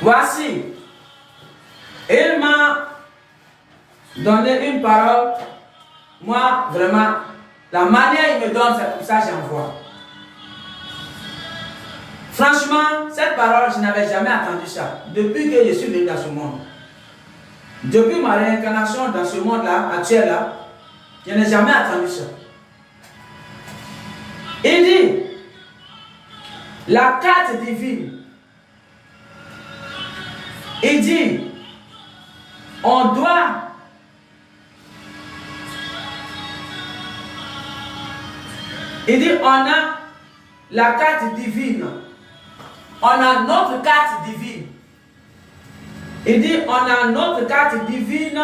Voici, il m'a donné une parole. Moi, vraiment, la manière il me donne, c'est pour ça que j'envoie. Franchement, cette parole, je n'avais jamais entendu ça. Depuis que je suis venu dans ce monde. Depuis ma réincarnation dans ce monde-là, actuel-là, je n'ai jamais entendu ça. Il dit, la carte divine. Il dit, on doit on a la carte divine. On a notre carte divine. Il dit, on a notre carte divine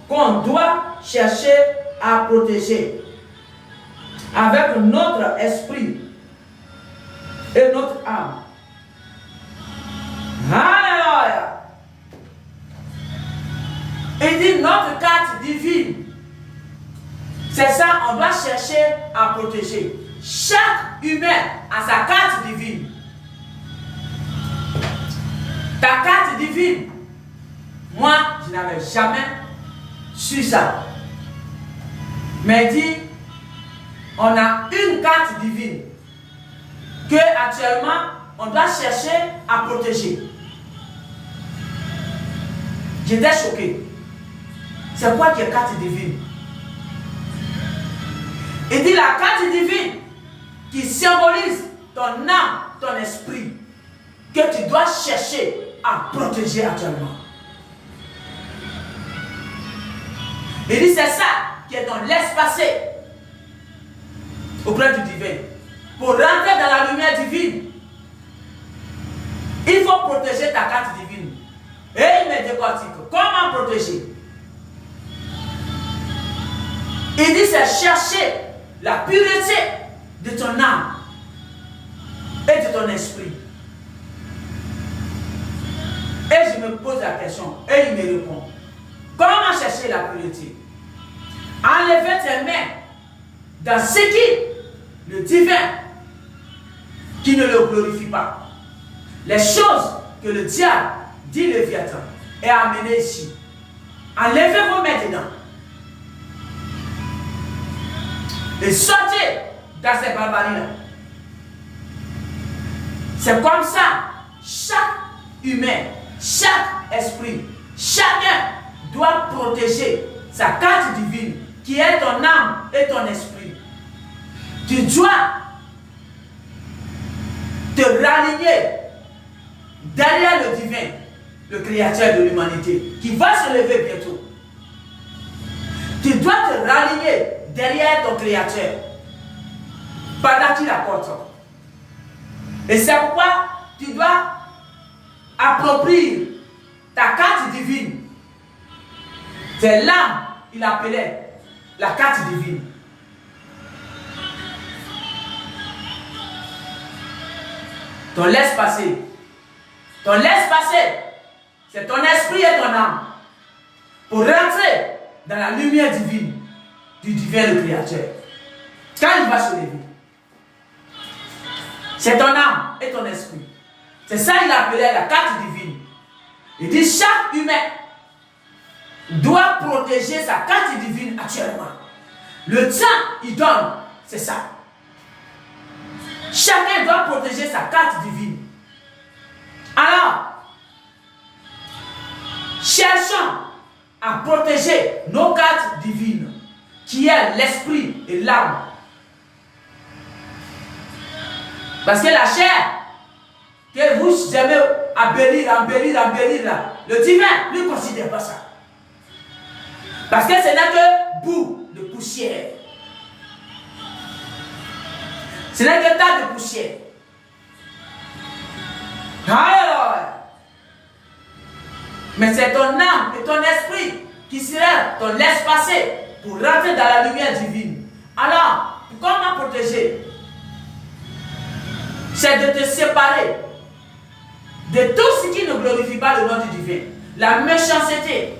qu'on doit chercher à protéger avec notre esprit et notre âme. Alléluia. Il dit, notre carte divine, c'est ça, on doit chercher à protéger. Chaque humain a sa carte divine. Ta carte divine, moi, je n'avais jamais su ça. Mais il dit, on a une carte divine que actuellement, on doit chercher à protéger. J'étais choqué. C'est quoi qui est carte divine? Il dit la carte divine qui symbolise ton âme, ton esprit, que tu dois chercher à protéger actuellement. Il dit c'est ça qui est ton laisse-passer auprès du divin. Pour rentrer dans la lumière divine, il faut protéger ta carte divine. Et il me décortique. Comment protéger? Il dit c'est chercher la pureté de ton âme et de ton esprit. Et je me pose la question et il me répond. Comment chercher la pureté? Enlever tes mains dans ce qui, le divin, qui ne le glorifie pas. Les choses que le diable dit Léviathan est amené ici. Enlevez vos mains dedans. Et sortez dans ces barbaries-là. C'est comme ça, chaque humain, chaque esprit, chacun doit protéger sa carte divine, qui est ton âme et ton esprit. Tu dois te raligner derrière le divin, le créateur de l'humanité, qui va se lever bientôt. Tu dois te raligner derrière ton créateur, pendant qu'il apporte. Et c'est pourquoi tu dois approprier ta carte divine. C'est l'âme, il appelait la carte divine. Ton laisse-passer. Ton laisse-passer, c'est ton esprit et ton âme. Pour rentrer dans la lumière divine du divin le créateur. Quand il va se lever, c'est ton âme et ton esprit. C'est ça qu'il appelait la carte divine. Il dit chaque humain doit protéger sa carte divine actuellement. Le temps il donne, c'est ça. Chacun doit protéger sa carte divine. Alors, cherchons à protéger nos cartes divines, qui est l'esprit et l'âme. Parce que la chair, que vous aimez embellir là, le divin ne considère pas ça. Parce que ce n'est que bout de poussière. Ce n'est que tas de poussière. Alors, mais c'est ton âme et ton esprit qui sera ton laisse-passer pour rentrer dans la lumière divine. Alors, comment protéger? C'est de te séparer de tout ce qui ne glorifie pas le nom du divin. La méchanceté,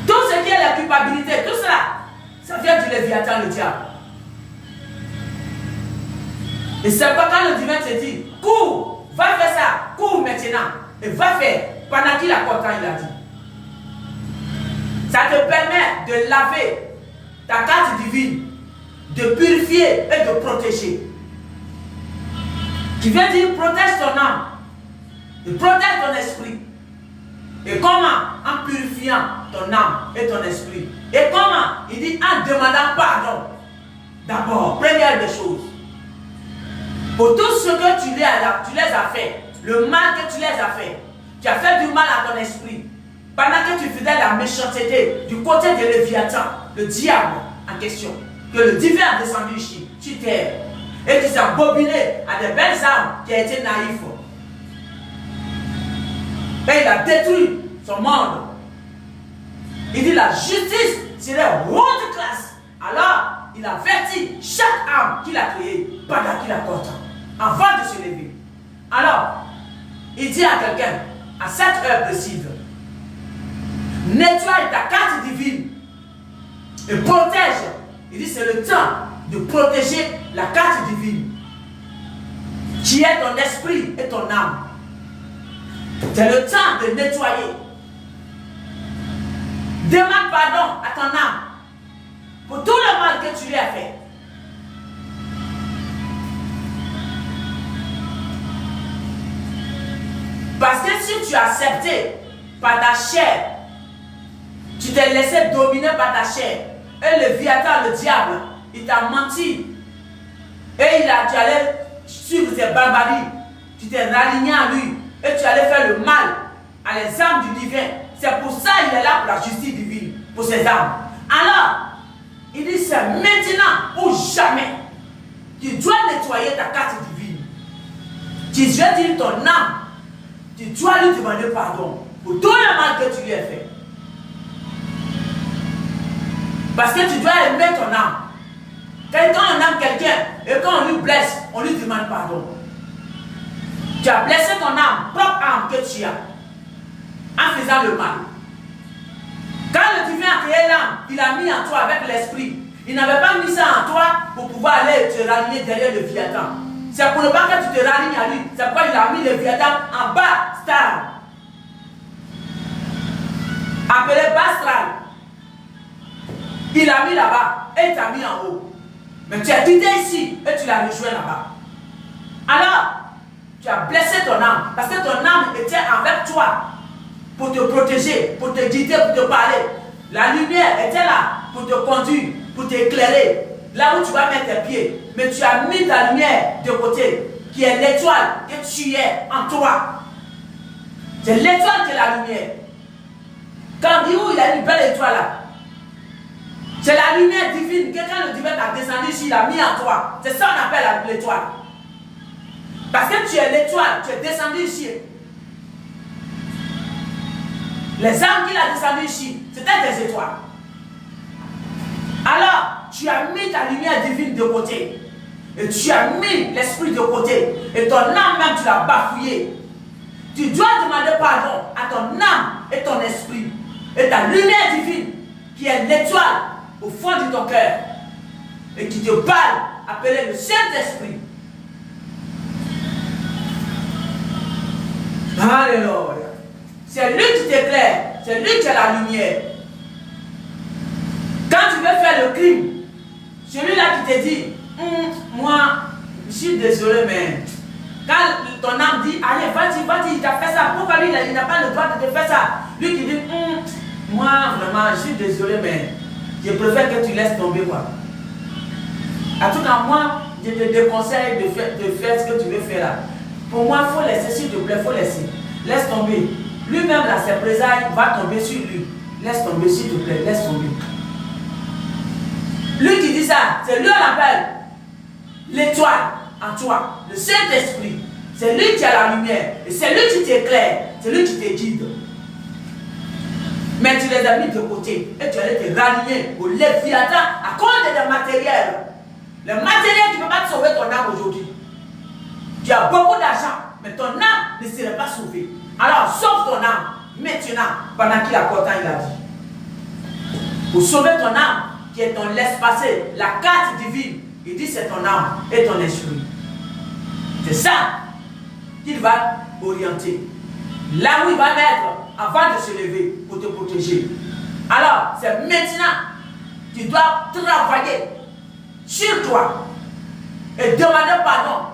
tout ce qui est la culpabilité, tout cela, ça vient du Léviathan, le diable. Et c'est pas quand le divin te dit, cours, Va faire ça. Cours maintenant. Et va faire. Pendant qu'il accorde, il a dit. Ça te permet de laver ta carte divine, de purifier et de protéger. Qui veut dire protège ton âme, de protège ton esprit. Et comment? En purifiant ton âme et ton esprit. Et comment? Il dit en demandant pardon. D'abord, première des choses. Pour tout ce que tu les as fait, le mal que tu les as fait, tu as fait du mal à ton esprit. Pendant que tu faisais la méchanceté du côté de Léviathan, le diable en question, que le divin a descendu ici, sur terre, et qui s'est bobiné à de belles âmes qui a été naïf. Et il a détruit son monde. Il dit la justice serait haute classe. Alors, il avertit chaque âme qu'il a créée pendant qu'il a porté, avant de se lever. Alors, il dit à quelqu'un, à cette heure précise, nettoie ta carte divine et protège. Il dit c'est le temps de protéger la carte divine qui est ton esprit et ton âme. C'est le temps de nettoyer. Demande pardon à ton âme pour tout le mal que tu lui as fait. Parce que si tu as accepté par ta chair, tu t'es laissé dominer par ta chair, et le Léviathan, le diable, il t'a menti, et tu allais suivre ses barbaries, tu t'es raligné à lui, et tu allais faire le mal à les âmes du divin. C'est pour ça qu'il est là pour la justice divine, pour ses âmes. Alors, il dit c'est maintenant ou jamais. Tu dois nettoyer ta carte divine. Tu dois dire ton âme. Tu dois lui demander pardon pour tout le mal que tu lui as fait. Parce que tu dois aimer ton âme. Quand on aime quelqu'un et quand on lui blesse, on lui demande pardon. Tu as blessé ton âme, propre âme que tu as, en faisant le mal. Quand le divin a créé l'âme, il a mis en toi avec l'esprit. Il n'avait pas mis ça en toi pour pouvoir aller te rallier derrière le Léviathan. C'est pour ne pas que tu te rallignes à lui. C'est pourquoi il a mis le Léviathan en bas, star. Appelé Bastral. Il l'a mis là-bas et il t'a mis en haut. Mais tu as quitté ici et tu l'as rejoint là-bas. Alors, tu as blessé ton âme parce que ton âme était avec toi pour te protéger, pour te guider, pour te parler. La lumière était là pour te conduire, pour t'éclairer. Là où tu vas mettre tes pieds. Mais tu as mis ta lumière de côté, qui est l'étoile que tu es en toi. C'est l'étoile qui est la lumière. Quand il a une belle étoile là. C'est la lumière divine que quand le divin t'a descendu ici, il a mis en toi. C'est ça qu'on appelle l'étoile. Parce que tu es l'étoile, tu es descendu ici. Les âmes qu'il a descendu ici, c'était des étoiles. Alors, tu as mis ta lumière divine de côté. Et tu as mis l'esprit de côté. Et ton âme même, tu l'as bafouillé. Tu dois demander pardon à ton âme et ton esprit. Et ta lumière divine, qui est l'étoile au fond de ton cœur. Et qui te parle, appelé le Saint-Esprit. Alléluia. C'est lui qui t'éclaire. C'est lui qui a la lumière. Quand tu veux faire le crime, celui-là qui te dit, moi, je suis désolé, mais quand ton âme dit, allez, vas-y, il t'a fait ça, pourquoi lui, il n'a pas le droit de te faire ça? Lui qui dit, moi, vraiment, je suis désolé, mais je préfère que tu laisses tomber, quoi. En tout cas, moi, je te déconseille de faire ce que tu veux faire là. Pour moi, il faut laisser, s'il te plaît, il faut laisser. Laisse tomber. Lui-même, là, ses présailles, va tomber sur lui. Laisse tomber, s'il te plaît, laisse tomber. Lui qui dit ça, c'est lui qu'on appelle l'étoile en toi, le Saint-Esprit. C'est lui qui a la lumière. Et c'est lui qui t'éclaire. C'est lui qui te guide. Mais tu les as mis de côté. Et tu allais te rallier au Léviathan à cause des matériels. Le matériel qui ne peut pas te sauver ton âme aujourd'hui. Tu as beaucoup d'argent, mais ton âme ne serait pas sauvée. Alors sauve ton âme maintenant, pendant qu'il a pourtant il a dit. Pour sauver ton âme, qui est ton laisse-passer, la carte divine, il dit c'est ton âme et ton esprit. C'est ça. qu'il va orienter. Là où il va mettre avant de se lever pour te protéger. Alors, c'est maintenant que tu dois travailler sur toi et demander pardon.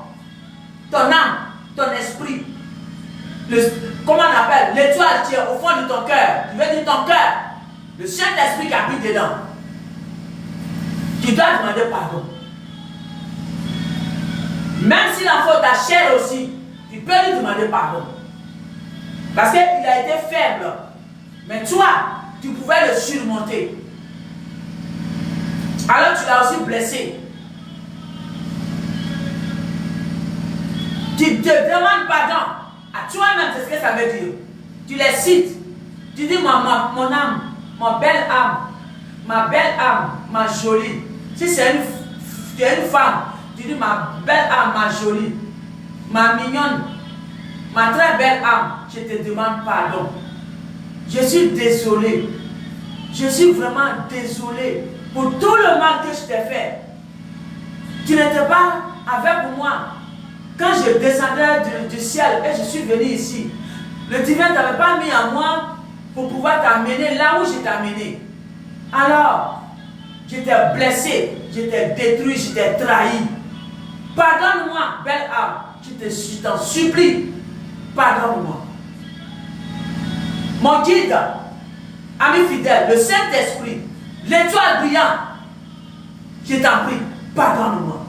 Ton âme, ton esprit, comment on appelle, l'étoile qui est au fond de ton cœur. Tu veux dire ton cœur, le Saint-Esprit qui habite dedans. Tu dois demander pardon. Même s'il en faut ta chair aussi, tu peux lui demander pardon. Parce qu'il a été faible. Mais toi, tu pouvais le surmonter. Alors tu l'as aussi blessé. Tu te demandes pardon à toi-même, c'est ce que ça veut dire. Tu les cites. Tu dis mon âme, ma belle âme, ma jolie. Si c'est une femme, tu dis ma belle âme, ma jolie, ma mignonne, ma très belle âme, je te demande pardon. Je suis désolé. Je suis vraiment désolé pour tout le mal que je t'ai fait. Tu n'étais pas avec moi. Quand je descendais du ciel et je suis venu ici, le divin ne t'avait pas mis en moi pour pouvoir t'amener là où je t'ai amené. Alors, je t'ai blessé, je t'ai détruit, je t'ai trahi. Pardonne-moi, belle âme, je t'en supplie. Pardonne-moi. Mon guide, ami fidèle, le Saint-Esprit, l'étoile brillante, je t'en prie, pardonne-moi.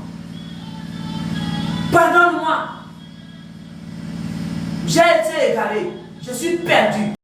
Pardonne-moi. J'ai été égaré, je suis perdu.